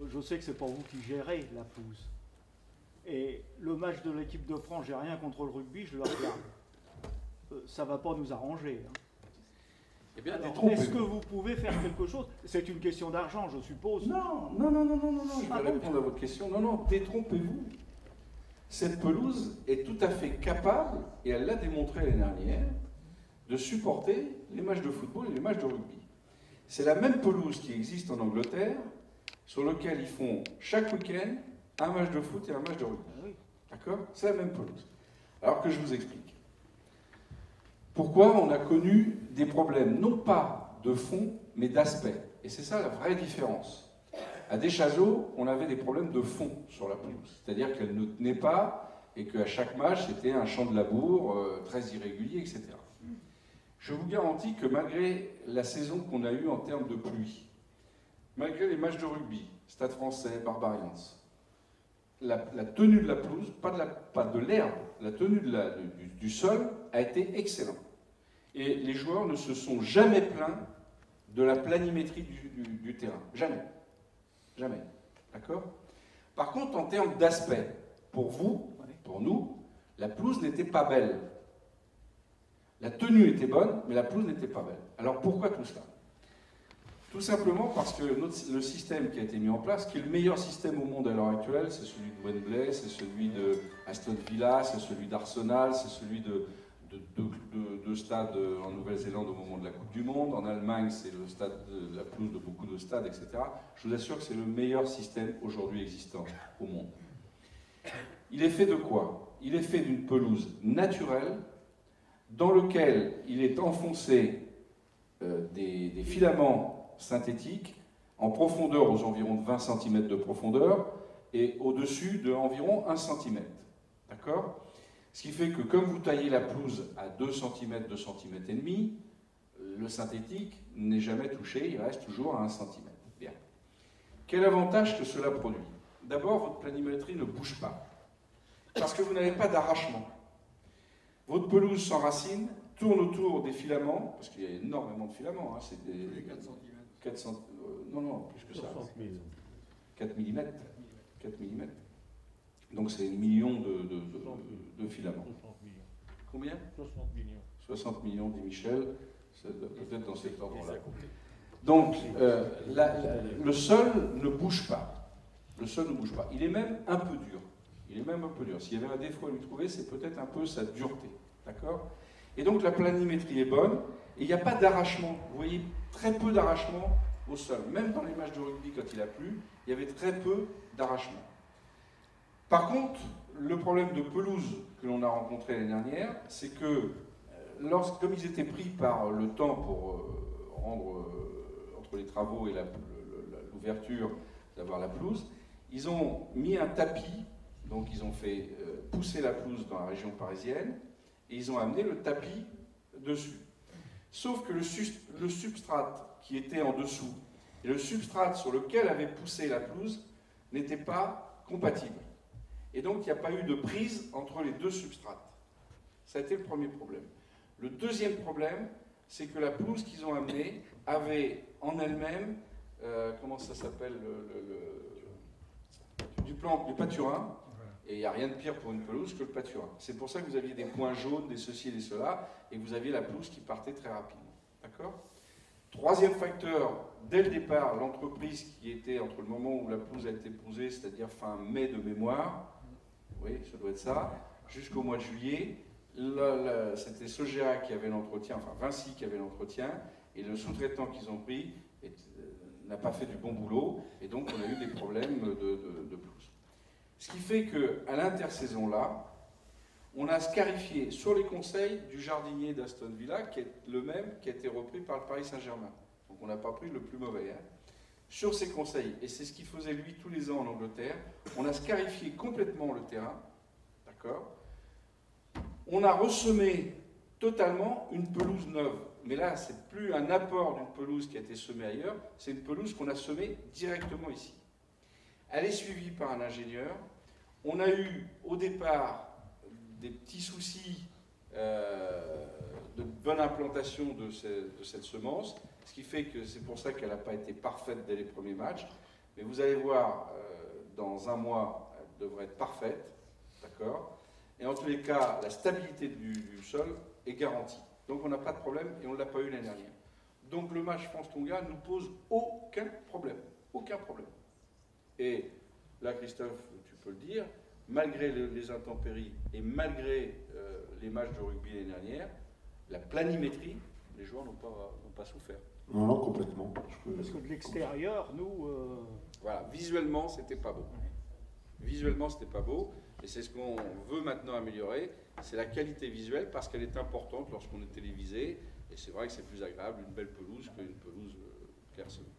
Je sais que c'est pas vous qui gérez la pelouse. Et le match de l'équipe de France, j'ai rien contre le rugby, je le regarde. Ça va pas nous arranger. Hein. Eh bien, Est-ce que vous pouvez faire quelque chose? C'est une question d'argent, je suppose. Non, je vais répondre à votre question. Non, détrompez-vous. Cette pelouse est tout à fait capable, et elle l'a démontré l'année dernière, de supporter les matchs de football et les matchs de rugby. C'est la même pelouse qui existe en Angleterre, sur lequel ils font chaque week-end un match de foot et un match de rugby. Oui. D'accord? C'est la même pelouse. Alors que je vous explique. Pourquoi on a connu des problèmes, non pas de fond, mais d'aspect. Et c'est ça la vraie différence. À Deschazos, on avait des problèmes de fond sur la pelouse. C'est-à-dire qu'elle ne tenait pas et qu'à chaque match, c'était un champ de labour très irrégulier, etc. Je vous garantis que malgré la saison qu'on a eue en termes de pluie, malgré les matchs de rugby, Stade Français, Barbarians, la tenue de la pelouse, pas de l'herbe, la tenue du sol a été excellente. Et les joueurs ne se sont jamais plaints de la planimétrie du terrain. Jamais. Jamais. D'accord? Par contre, en termes d'aspect, pour vous, pour nous, la pelouse n'était pas belle. La tenue était bonne, mais la pelouse n'était pas belle. Alors pourquoi tout cela? Tout simplement parce que le système qui a été mis en place, qui est le meilleur système au monde à l'heure actuelle, c'est celui de Wembley, c'est celui de Aston Villa, c'est celui d'Arsenal, c'est celui de stades en Nouvelle-Zélande au moment de la Coupe du Monde. En Allemagne, c'est le stade la pelouse de beaucoup de stades, etc. Je vous assure que c'est le meilleur système aujourd'hui existant au monde. Il est fait de quoi? Il est fait d'une pelouse naturelle dans lequel il est enfoncé des filaments synthétiques en profondeur aux environs de 20 cm de profondeur et au-dessus de environ 1 cm. D'accord? Ce qui fait que comme vous taillez la pelouse à 2 cm, 2 cm et demi, le synthétique n'est jamais touché, il reste toujours à 1 cm. Bien. Quel avantage que cela produit? D'abord, votre planimétrie ne bouge pas, parce que vous n'avez pas d'arrachement. Votre pelouse s'enracine, tourne autour des filaments, parce qu'il y a énormément de filaments, hein, c'est des 4 cm. 400, non, plus que ça. 4 mm. 4 mm. Donc c'est millions de filaments. 60 millions. Combien? 60 millions. 60 millions, dit Michel, c'est peut-être dans cet ordre-là. Donc, le sol ne bouge pas. Le sol ne bouge pas. Il est même un peu dur. Il est même un peu dur. S'il y avait un défaut à lui trouver, c'est peut-être un peu sa dureté. D'accord? Et donc la planimétrie est bonne, et il n'y a pas d'arrachement. Vous voyez, très peu d'arrachement au sol. Même dans les matchs de rugby, quand il a plu, il y avait très peu d'arrachement. Par contre, le problème de pelouse que l'on a rencontré l'année dernière, c'est que, comme ils étaient pris par le temps pour rendre, entre les travaux et l'ouverture, d'avoir la pelouse, ils ont mis un tapis, donc ils ont fait pousser la pelouse dans la région parisienne, et ils ont amené le tapis dessus. Sauf que le substrat qui était en dessous et le substrat sur lequel avait poussé la pelouse n'étaient pas compatibles. Et donc, il n'y a pas eu de prise entre les deux substrats. Ça a été le premier problème. Le deuxième problème, c'est que la pelouse qu'ils ont amenée avait en elle-même, comment ça s'appelle, du pâturin. Et il n'y a rien de pire pour une pelouse que le pâturin. C'est pour ça que vous aviez des points jaunes, des ceci et des cela, et vous aviez la pelouse qui partait très rapidement. D'accord? Troisième facteur, dès le départ, l'entreprise qui était entre le moment où la pelouse a été posée, c'est-à-dire fin mai de mémoire, oui, ça doit être ça, jusqu'au mois de juillet, c'était Sogea qui avait l'entretien, enfin Vinci qui avait l'entretien, et le sous-traitant qu'ils ont pris n'a pas fait du bon boulot, et donc on a eu des problèmes de pelouse. Ce qui fait qu'à l'intersaison là, on a scarifié sur les conseils du jardinier d'Aston Villa, qui est le même qui a été repris par le Paris Saint-Germain. Donc on n'a pas pris le plus mauvais. Hein. Sur ses conseils, et c'est ce qu'il faisait lui tous les ans en Angleterre, on a scarifié complètement le terrain, d'accord? On a ressemé totalement une pelouse neuve. Mais là, c'est plus un apport d'une pelouse qui a été semée ailleurs, c'est une pelouse qu'on a semée directement ici. Elle est suivie par un ingénieur. On a eu au départ des petits soucis de bonne implantation de cette semence, ce qui fait que c'est pour ça qu'elle n'a pas été parfaite dès les premiers matchs. Mais vous allez voir, dans un mois, elle devrait être parfaite, d'accord? Et en tous les cas, la stabilité du sol est garantie. Donc on n'a pas de problème et on ne l'a pas eu l'année dernière. Donc le match France-Tonga ne nous pose aucun problème. Aucun problème. Et là, Christophe, tu peux le dire, malgré les intempéries et malgré les matchs de rugby l'année dernière, la planimétrie, les joueurs n'ont pas souffert. Non, non, complètement. Parce que de l'extérieur, nous... Voilà, visuellement, c'était pas beau. Visuellement, c'était pas beau. Et c'est ce qu'on veut maintenant améliorer. C'est la qualité visuelle parce qu'elle est importante lorsqu'on est télévisé. Et c'est vrai que c'est plus agréable une belle pelouse qu'une pelouse clairsemée.